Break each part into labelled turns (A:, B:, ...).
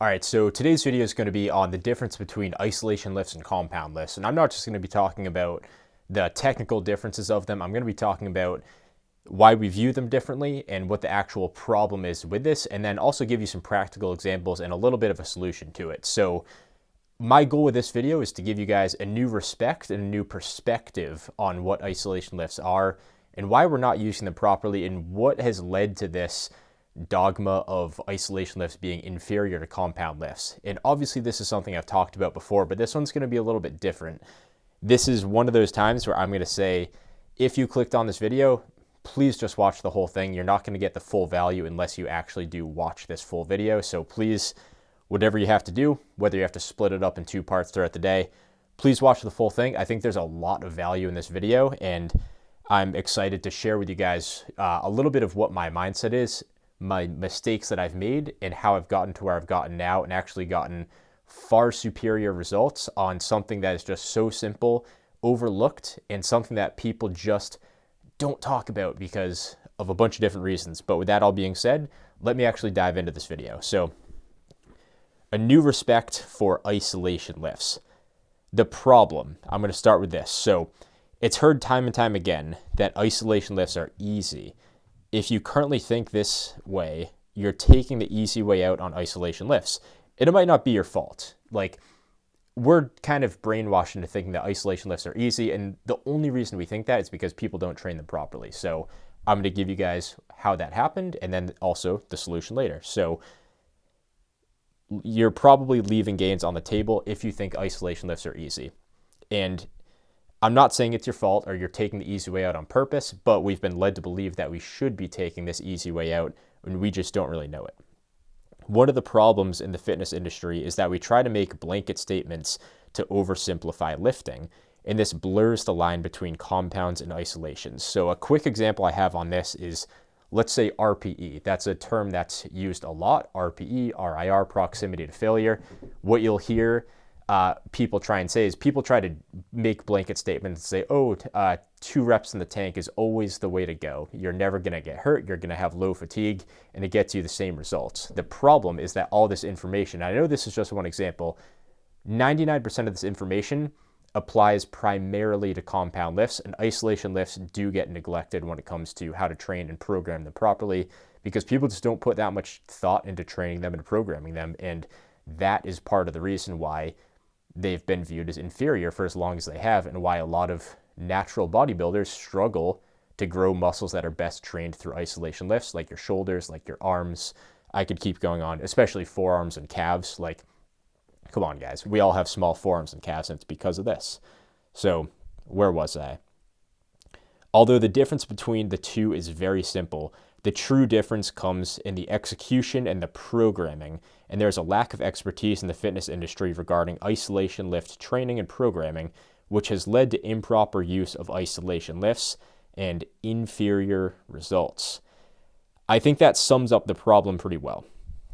A: All right, so today's video is going to be on the difference between isolation lifts and compound lifts. And I'm not just going to be talking about the technical differences of them. I'm going to be talking about why we view them differently and what the actual problem is with this, and then also give you some practical examples and a little bit of a solution to it. So my goal with this video is to give you guys a new respect and a new perspective on what isolation lifts are and why we're not using them properly and what has led to this dogma of isolation lifts being inferior to compound lifts. And obviously this is something I've talked about before, but this one's going to be a little bit different. This is one of those times where I'm going to say, if you clicked on this video, please just watch the whole thing. You're not going to get the full value unless you actually do watch this full video. So please, whatever you have to do, whether you have to split it up in 2 parts throughout the day, please watch the full thing. I think there's a lot of value in this video, and I'm excited to share with you guys a little bit of what my mindset is, my mistakes that I've made, and how I've gotten to where I've gotten now and actually gotten far superior results on something that is just so simple, overlooked, and something that people just don't talk about because of a bunch of different reasons. But with that all being said, let me actually dive into this video. So, a new respect for isolation lifts. The problem, I'm going to start with this. So, it's heard time and time again that isolation lifts are easy. If you currently think this way, you're taking the easy way out on isolation lifts. And it might not be your fault. Like, we're kind of brainwashed into thinking that isolation lifts are easy, and the only reason we think that is because people don't train them properly. So I'm going to give you guys how that happened and then also the solution later. So you're probably leaving gains on the table if you think isolation lifts are easy. And I'm not saying it's your fault or you're taking the easy way out on purpose, but we've been led to believe that we should be taking this easy way out when we just don't really know it. One of the problems in the fitness industry is that we try to make blanket statements to oversimplify lifting, and this blurs the line between compounds and isolations. So a quick example I have on this is, let's say RPE. That's a term that's used a lot, RPE, RIR, proximity to failure. What you'll hear people try and say is people try to make blanket statements and say, 2 reps in the tank is always the way to go. You're never going to get hurt. You're going to have low fatigue, and it gets you the same results. The problem is that all this information, I know this is just one example, 99% of this information applies primarily to compound lifts, and isolation lifts do get neglected when it comes to how to train and program them properly because people just don't put that much thought into training them and programming them, and that is part of the reason why they've been viewed as inferior for as long as they have, and why a lot of natural bodybuilders struggle to grow muscles that are best trained through isolation lifts, like your shoulders, like your arms. I could keep going on, especially forearms and calves. Like, come on, guys. We all have small forearms and calves, and it's because of this. So, where was I? Although the difference between the two is very simple, the true difference comes in the execution and the programming, and there's a lack of expertise in the fitness industry regarding isolation lift training and programming, which has led to improper use of isolation lifts and inferior results. I think that sums up the problem pretty well.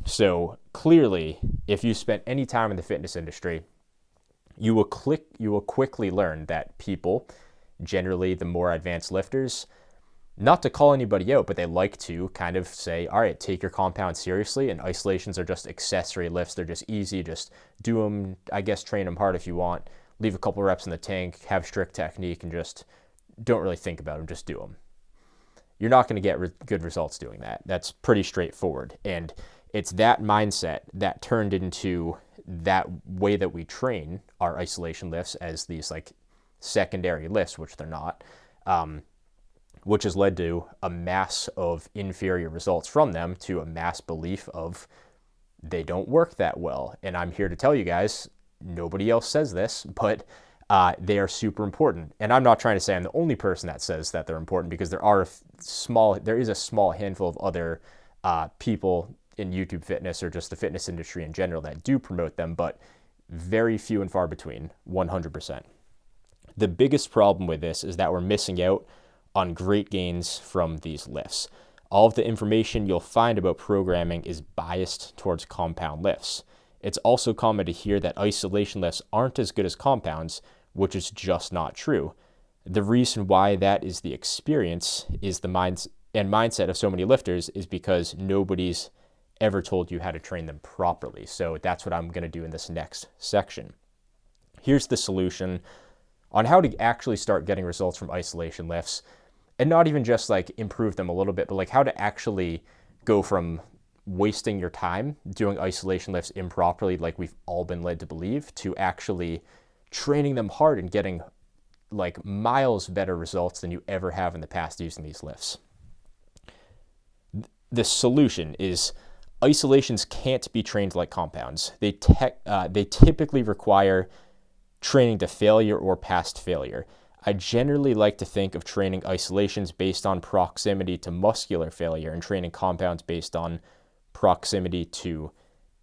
A: So clearly, if you spent any time in the fitness industry, you will quickly learn that people, generally the more advanced lifters, not to call anybody out, but they like to kind of say, all right, take your compound seriously, and isolations are just accessory lifts. They're just easy. Just do them, I guess, train them hard if you want. Leave a couple reps in the tank, have strict technique, and just don't really think about them. Just do them. You're not going to get good results doing that. That's pretty straightforward. And it's that mindset that turned into that way that we train our isolation lifts as these like secondary lifts, which they're not, which has led to a mass of inferior results from them, to a mass belief of they don't work that well. And I'm here to tell you guys, nobody else says this, but they are super important. And I'm not trying to say I'm the only person that says that they're important, because there is a small handful of other people in YouTube fitness or just the fitness industry in general that do promote them, but very few and far between, 100%. The biggest problem with this is that we're missing out on great gains from these lifts. All of the information you'll find about programming is biased towards compound lifts. It's also common to hear that isolation lifts aren't as good as compounds, which is just not true. The reason why that is the experience is the mindset of so many lifters is because nobody's ever told you how to train them properly. So that's what I'm going to do in this next section. Here's the solution on how to actually start getting results from isolation lifts, and not even just like improve them a little bit, but like how to actually go from wasting your time doing isolation lifts improperly, like we've all been led to believe, to actually training them hard and getting like miles better results than you ever have in the past using these lifts. The solution is isolations can't be trained like compounds. They typically require training to failure or past failure. I generally like to think of training isolations based on proximity to muscular failure and training compounds based on proximity to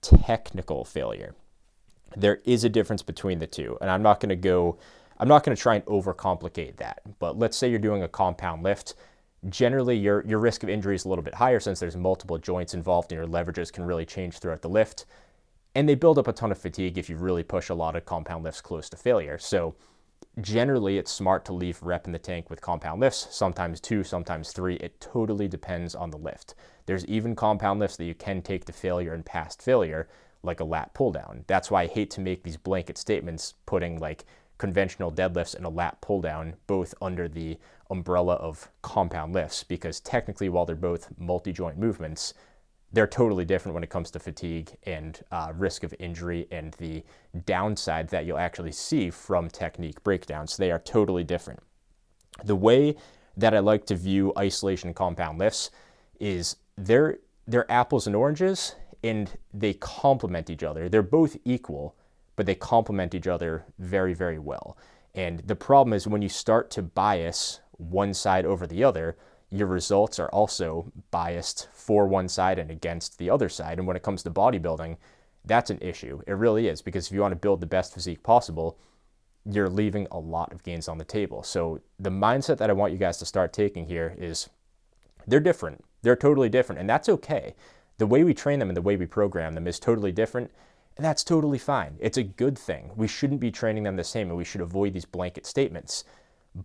A: technical failure. There is a difference between the two, and I'm not going to try and overcomplicate that. But let's say you're doing a compound lift. Generally, your risk of injury is a little bit higher since there's multiple joints involved and your leverages can really change throughout the lift. And they build up a ton of fatigue if you really push a lot of compound lifts close to failure. So generally, it's smart to leave rep in the tank with compound lifts, sometimes 2, sometimes 3. It totally depends on the lift. There's even compound lifts that you can take to failure and past failure, like a lat pull down. That's why I hate to make these blanket statements putting like conventional deadlifts and a lat pull down both under the umbrella of compound lifts, because technically, while they're both multi-joint movements, they're totally different when it comes to fatigue and risk of injury and the downside that you'll actually see from technique breakdowns. They are totally different. The way that I like to view isolation and compound lifts is they're apples and oranges, and they complement each other. They're both equal, but they complement each other very, very well. And the problem is when you start to bias one side over the other, your results are also biased for one side and against the other side. And when it comes to bodybuilding, that's an issue. It really is, because if you want to build the best physique possible, you're leaving a lot of gains on the table. So the mindset that I want you guys to start taking here is they're different. They're totally different, and that's okay. The way we train them and the way we program them is totally different, and that's totally fine. It's a good thing. We shouldn't be training them the same, and we should avoid these blanket statements.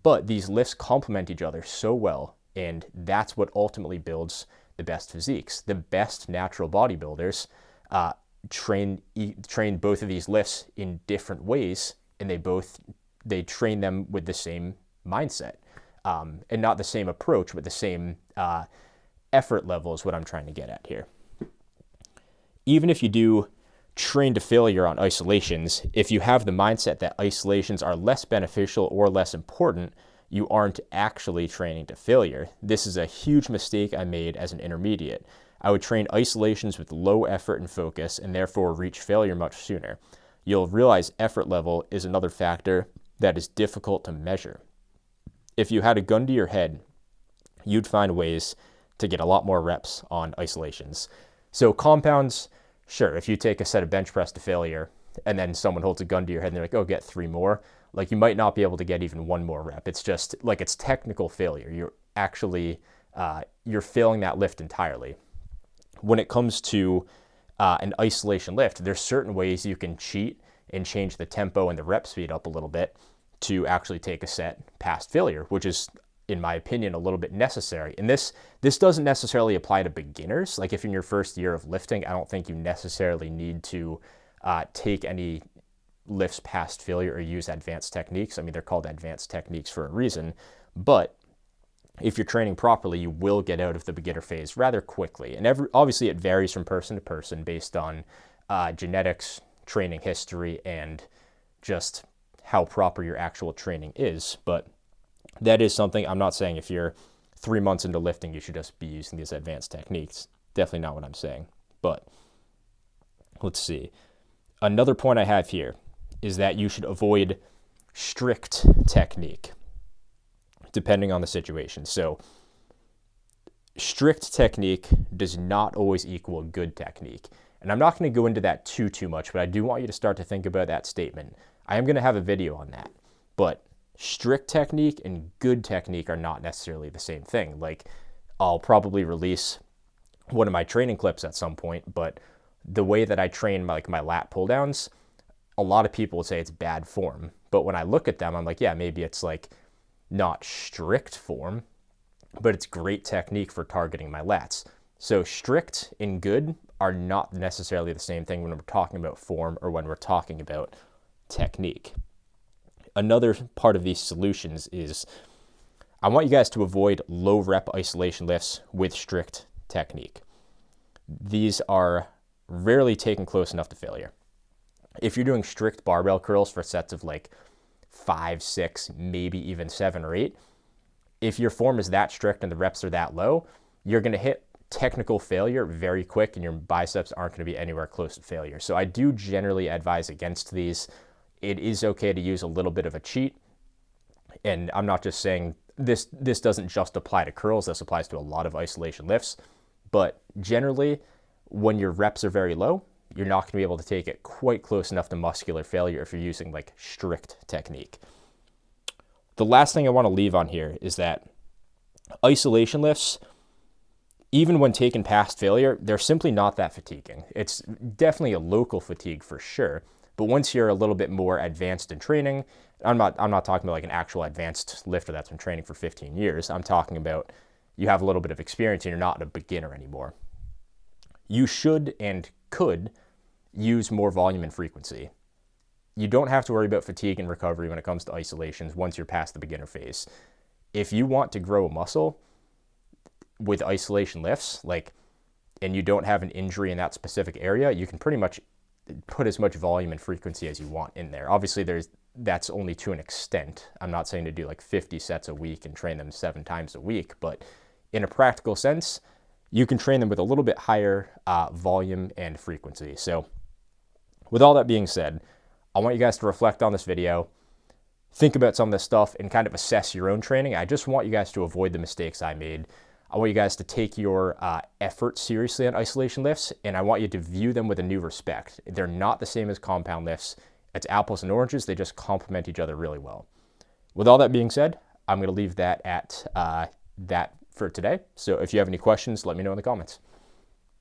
A: But these lifts complement each other so well, and that's what ultimately builds the best physiques. The best natural bodybuilders train both of these lifts in different ways, and they train them with the same mindset, and not the same approach, but the same effort level is what I'm trying to get at here. Even if you do train to failure on isolations, if you have the mindset that isolations are less beneficial or less important, you aren't actually training to failure. This is a huge mistake I made as an intermediate. I would train isolations with low effort and focus and therefore reach failure much sooner. You'll realize effort level is another factor that is difficult to measure. If you had a gun to your head, you'd find ways to get a lot more reps on isolations. So compounds, sure, if you take a set of bench press to failure and then someone holds a gun to your head and they're like, oh, get 3 more, like you might not be able to get even 1 more rep. It's just like it's technical failure. You're actually, you're failing that lift entirely. When it comes to an isolation lift, there's certain ways you can cheat and change the tempo and the rep speed up a little bit to actually take a set past failure, which is, in my opinion, a little bit necessary. And this doesn't necessarily apply to beginners. Like if you're in your first year of lifting, I don't think you necessarily need to take any lifts past failure or use advanced techniques. I mean, they're called advanced techniques for a reason, but if you're training properly, you will get out of the beginner phase rather quickly. And obviously it varies from person to person based on genetics, training history, and just how proper your actual training is. But that is something, I'm not saying if you're 3 months into lifting, you should just be using these advanced techniques. Definitely not what I'm saying. But let's see. Another point I have here is that you should avoid strict technique, depending on the situation. So strict technique does not always equal good technique. And I'm not going to go into that too much, but I do want you to start to think about that statement. I am going to have a video on that. But strict technique and good technique are not necessarily the same thing. Like, I'll probably release one of my training clips at some point, but the way that I train my lat pull downs, a lot of people would say it's bad form. But when I look at them, I'm like, yeah, maybe it's like not strict form, but it's great technique for targeting my lats. So strict and good are not necessarily the same thing when we're talking about form or when we're talking about technique. Another part of these solutions is I want you guys to avoid low rep isolation lifts with strict technique. These are rarely taken close enough to failure. If you're doing strict barbell curls for sets of like 5, 6, maybe even 7 or 8, if your form is that strict and the reps are that low, you're going to hit technical failure very quick and your biceps aren't going to be anywhere close to failure. So I do generally advise against these. It is okay to use a little bit of a cheat. And I'm not just saying this doesn't just apply to curls. This applies to a lot of isolation lifts. But generally, when your reps are very low, you're not going to be able to take it quite close enough to muscular failure if you're using like strict technique. The last thing I want to leave on here is that isolation lifts, even when taken past failure, they're simply not that fatiguing. It's definitely a local fatigue for sure. But once you're a little bit more advanced in training, I'm not talking about like an actual advanced lifter that's been training for 15 years. I'm talking about you have a little bit of experience and you're not a beginner anymore. You should and could use more volume and frequency. You don't have to worry about fatigue and recovery when it comes to isolations once you're past the beginner phase. If you want to grow a muscle with isolation lifts, and you don't have an injury in that specific area, you can pretty much put as much volume and frequency as you want in there. Obviously, that's only to an extent. I'm not saying to do like 50 sets a week and train them 7 times a week, but in a practical sense, you can train them with a little bit higher volume and frequency. So with all that being said, I want you guys to reflect on this video, think about some of this stuff, and kind of assess your own training. I just want you guys to avoid the mistakes I made. I want you guys to take your effort seriously on isolation lifts, and I want you to view them with a new respect. They're not the same as compound lifts. It's apples and oranges. They just complement each other really well. With all that being said, I'm going to leave that at that for today. So if you have any questions, let me know in the comments.